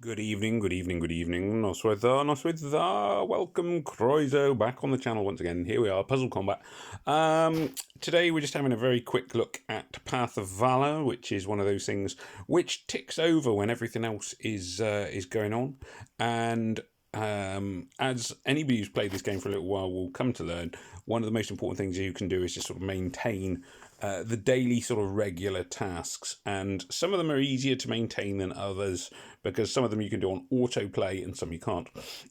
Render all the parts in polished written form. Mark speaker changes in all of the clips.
Speaker 1: Good evening, good evening, good evening. Noswitha. Welcome, Croizo, back on the channel once again. Here we are, Puzzle Combat. Today we're just having a very quick look at Path of Valor, which is one of those things which ticks over when everything else is going on. And as anybody who's played this game for a little while will come to learn, one of the most important things you can do is just sort of maintain the daily sort of regular tasks, and some of them are easier to maintain than others because some of them you can do on autoplay and some you can't.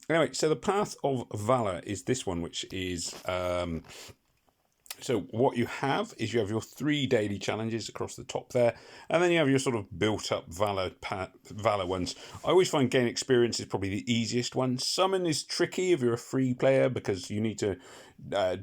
Speaker 1: Anyway, so the Path of Valor is this one, which is so what you have is you have your 3 daily challenges across the top there, and then you have your sort of built-up Valor ones. I always find gain experience is probably the easiest one. Summon is tricky if you're a free player because you need to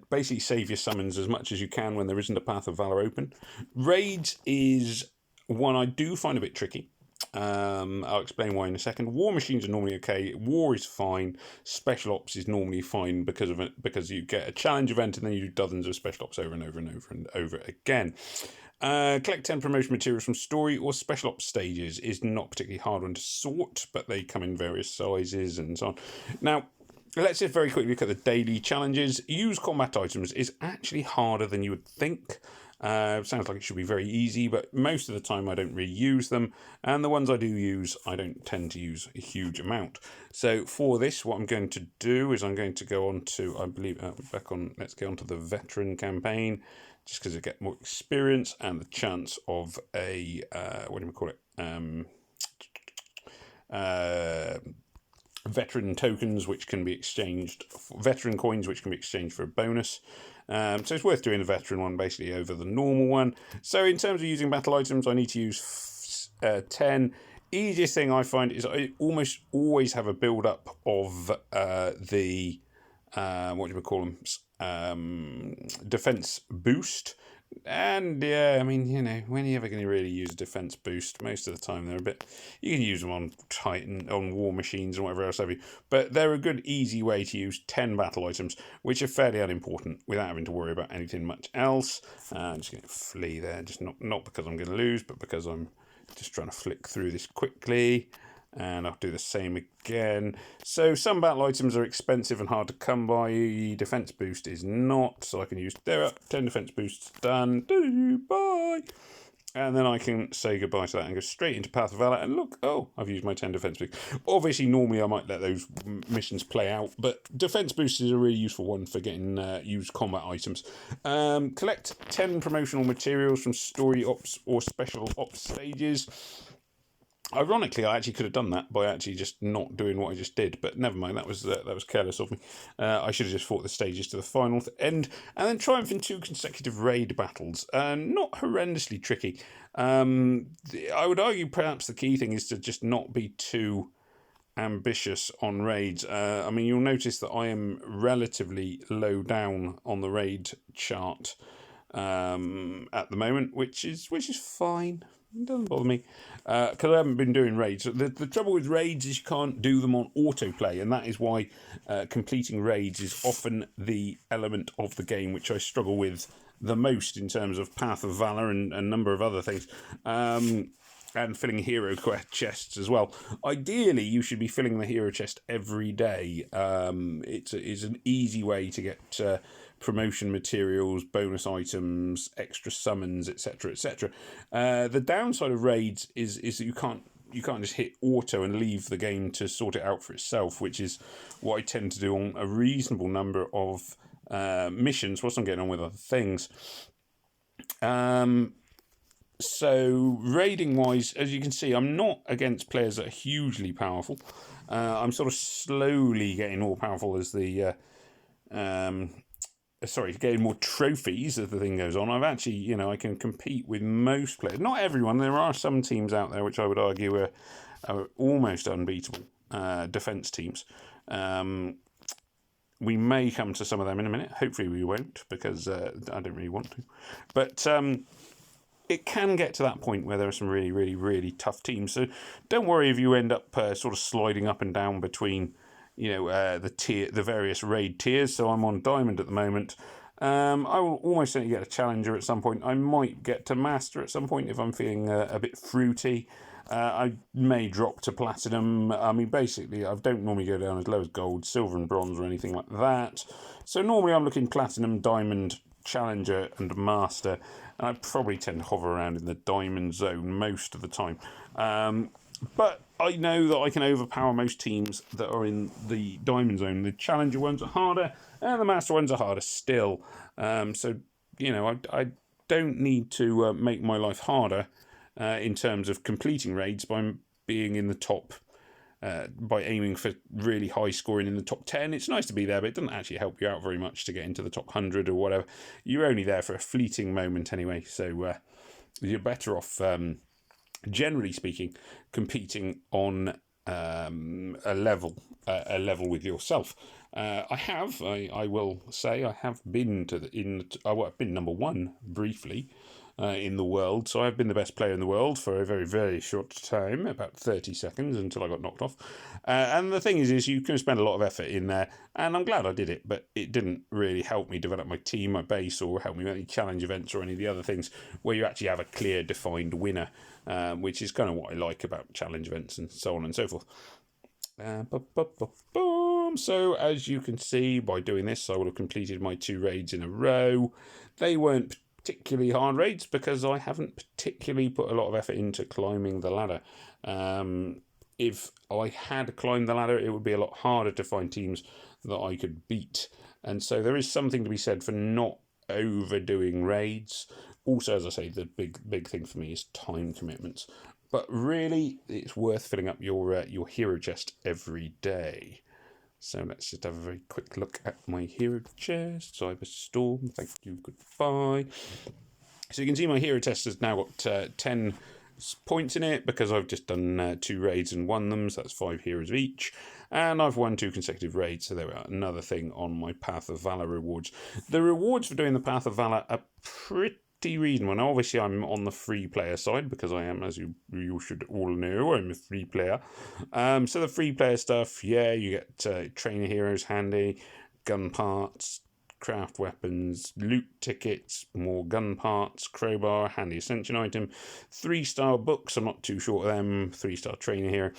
Speaker 1: basically save your summons as much as you can when there isn't a Path of Valor open. Raids is one I do find a bit tricky. I'll explain why in a second. War machines are normally okay. War is fine. Special ops is normally fine because of it, because you get a challenge event and then you do dozens of special ops over and over and over and over again. Collect 10 promotion materials from story or special ops stages is not particularly hard one to sort, but they come in various sizes and so on. Now, let's just very quickly look at the daily challenges. Use combat items is actually harder than you would think. Sounds like it should be very easy, but most of the time I don't really use them, and the ones I do use, I don't tend to use a huge amount. So for this, what I'm going to do is I'm going to go on to, I believe, let's go on to the veteran campaign, just because I get more experience and the chance of a, veteran tokens which can be exchanged, veteran coins which can be exchanged for a bonus. So it's worth doing the veteran one basically over the normal one. So in terms of using battle items, I need to use 10. Easiest thing I find is I almost always have a build up of the defense boost. And yeah, I mean, you know, when are you ever going to really use a defense boost? Most of the time they're a bit, you can use them on Titan, on war machines and whatever else have you, but they're a good easy way to use 10 battle items, which are fairly unimportant without having to worry about anything much else. I'm just going to flee there, just not because I'm going to lose, but because I'm just trying to flick through this quickly. And I'll do the same again. So some battle items are expensive and hard to come by. Defense boost is not, so I can use, there up, 10 defense boosts done. Bye. And then I can say goodbye to that and go straight into Path of Valor. And look, oh, I've used my 10 defense boost. Obviously, normally I might let those missions play out, but defense boost is a really useful one for getting used combat items. Collect 10 promotional materials from story ops or special ops stages. Ironically, I actually could have done that by actually just not doing what I just did, but never mind, that was careless of me. I should have just fought the stages to the final end, and then triumph in 2 consecutive raid battles. Not horrendously tricky. I would argue perhaps the key thing is to just not be too ambitious on raids. I mean, you'll notice that I am relatively low down on the raid chart at the moment, which is fine. It doesn't bother me because I haven't been doing raids. The trouble with raids is you can't do them on autoplay, and that is why completing raids is often the element of the game which I struggle with the most in terms of Path of Valor and a number of other things. And filling hero chests as well. Ideally, you should be filling the hero chest every day. It's an easy way to get promotion materials, bonus items, extra summons, etc., etc. The downside of raids is that you can't just hit auto and leave the game to sort it out for itself, which is what I tend to do on a reasonable number of missions whilst I'm getting on with other things. So raiding wise, as you can see, I'm not against players that are hugely powerful. I'm sort of slowly getting more powerful as the getting more trophies as the thing goes on. I've actually, you know, I can compete with most players. Not everyone. There are some teams out there which I would argue are almost unbeatable defense teams. We may come to some of them in a minute. Hopefully we won't, because I don't really want to. But it can get to that point where there are some really, really, really tough teams. So don't worry if you end up sort of sliding up and down between, you know, the various raid tiers. So I'm on Diamond at the moment. I will almost certainly get a Challenger at some point. I might get to Master at some point if I'm feeling a bit fruity. I may drop to platinum. I mean, basically, I don't normally go down as low as gold, silver, and bronze, or anything like that. So normally I'm looking platinum, diamond, challenger, and master. And I probably tend to hover around in the diamond zone most of the time. But I know that I can overpower most teams that are in the diamond zone. The challenger ones are harder, and the master ones are harder still. So, I don't need to make my life harder in terms of completing raids by being in the top, by aiming for really high scoring in the top 10. It's nice to be there, but it doesn't actually help you out very much to get into the top 100 or whatever. You're only there for a fleeting moment anyway, so you're better off, generally speaking, competing on a level with yourself. I will say, I have been I've been number one briefly in the world. So I've been the best player in the world for a very, very short time, about 30 seconds until I got knocked off. And the thing is you can spend a lot of effort in there, and I'm glad I did it, but it didn't really help me develop my team, my base, or help me with any challenge events or any of the other things where you actually have a clear, defined winner, which is kind of what I like about challenge events and so on and so forth. Boom. So as you can see, by doing this, I would have completed my 2 raids in a row. They weren't particularly hard raids because I haven't particularly put a lot of effort into climbing the ladder. If I had climbed the ladder, it would be a lot harder to find teams that I could beat. And so there is something to be said for not overdoing raids. Also, as I say, the big thing for me is time commitments. But really, it's worth filling up your hero chest every day. So let's just have a very quick look at my hero chest. Cyberstorm, thank you, goodbye. So you can see my hero chest has now got 10 points in it because I've just done 2 raids and won them, so that's 5 heroes of each. And I've won 2 consecutive raids, so there we are, another thing on my Path of Valor rewards. The rewards for doing the Path of Valor are pretty reasonable. Now, obviously, I'm on the free player side because I am, as you should all know, I'm a free player. So the free player stuff, yeah, you get trainer heroes handy, gun parts, craft weapons, loot tickets, more gun parts, crowbar, handy ascension item, 3-star books, I'm not too short of them, 3-star trainer hero.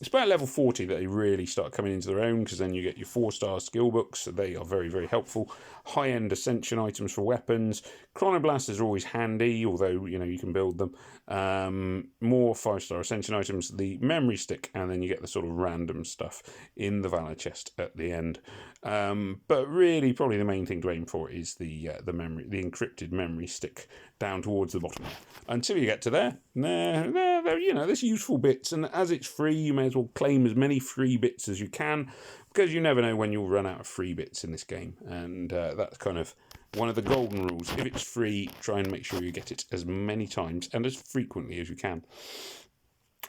Speaker 1: It's about level 40 that they really start coming into their own, because then you get your 4-star skill books, so they are very, very helpful. High-end ascension items for weapons, chronoblasters are always handy, although, you can build them. More 5-star ascension items, the memory stick, and then you get the sort of random stuff in the Valor chest at the end. But really, probably the main thing to aim for is the encrypted memory stick down towards the bottom. Until you get to there, there's useful bits, and as it's free, you may as well claim as many free bits as you can, because you never know when you'll run out of free bits in this game, and that's kind of one of the golden rules. If it's free, try and make sure you get it as many times and as frequently as you can.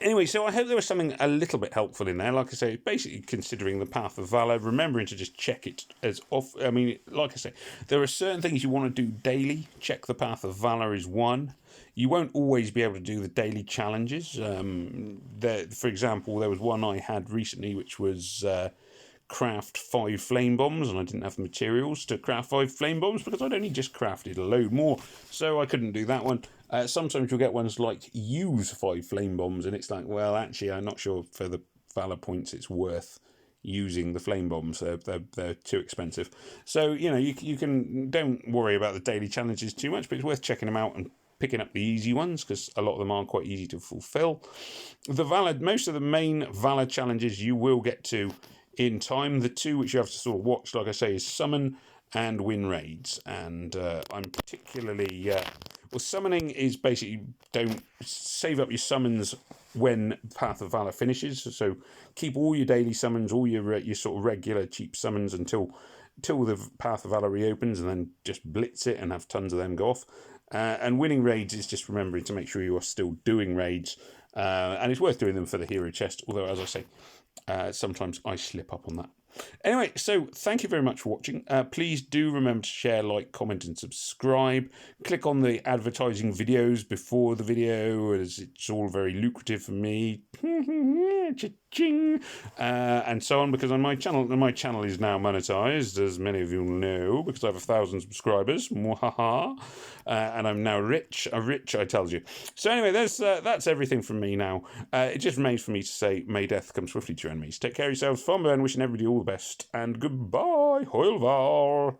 Speaker 1: Anyway, so I hope there was something a little bit helpful in there. Like I say, basically considering the Path of Valor, remembering to just check it as off. I mean, like I say, there are certain things you want to do daily. Check the Path of Valor is one. You won't always be able to do the daily challenges. For example, there was one I had recently, which was craft 5 flame bombs, and I didn't have the materials to craft 5 flame bombs because I'd only just crafted a load more, so I couldn't do that one. Sometimes you'll get ones like use 5 flame bombs, and it's like, well, actually, I'm not sure for the Valor points it's worth using the flame bombs. They're too expensive. So, you can, don't worry about the daily challenges too much, but it's worth checking them out and picking up the easy ones, because a lot of them are quite easy to fulfill. Most of the main Valor challenges you will get to in time. The 2 which you have to sort of watch, like I say, is summon and win raids. And I'm particularly... summoning is basically, don't save up your summons when Path of Valor finishes. So keep all your daily summons, all your sort of regular cheap summons until the Path of Valor reopens, and then just blitz it and have tons of them go off. And winning raids is just remembering to make sure you are still doing raids. And it's worth doing them for the hero chest, although, as I say, sometimes I slip up on that. Anyway, so thank you very much for watching. Please do remember to share, like, comment, and subscribe. Click on the advertising videos before the video, as it's all very lucrative for me. Cha-ching. And so on, because on my channel is now monetized, as many of you know, because I have 1,000 subscribers. And I'm now rich. I tell you. So anyway, that's everything from me now. It just remains for me to say, may death come swiftly to your enemies. Take care of yourselves, fond and wishing everybody all the best, and goodbye, Hoilvar.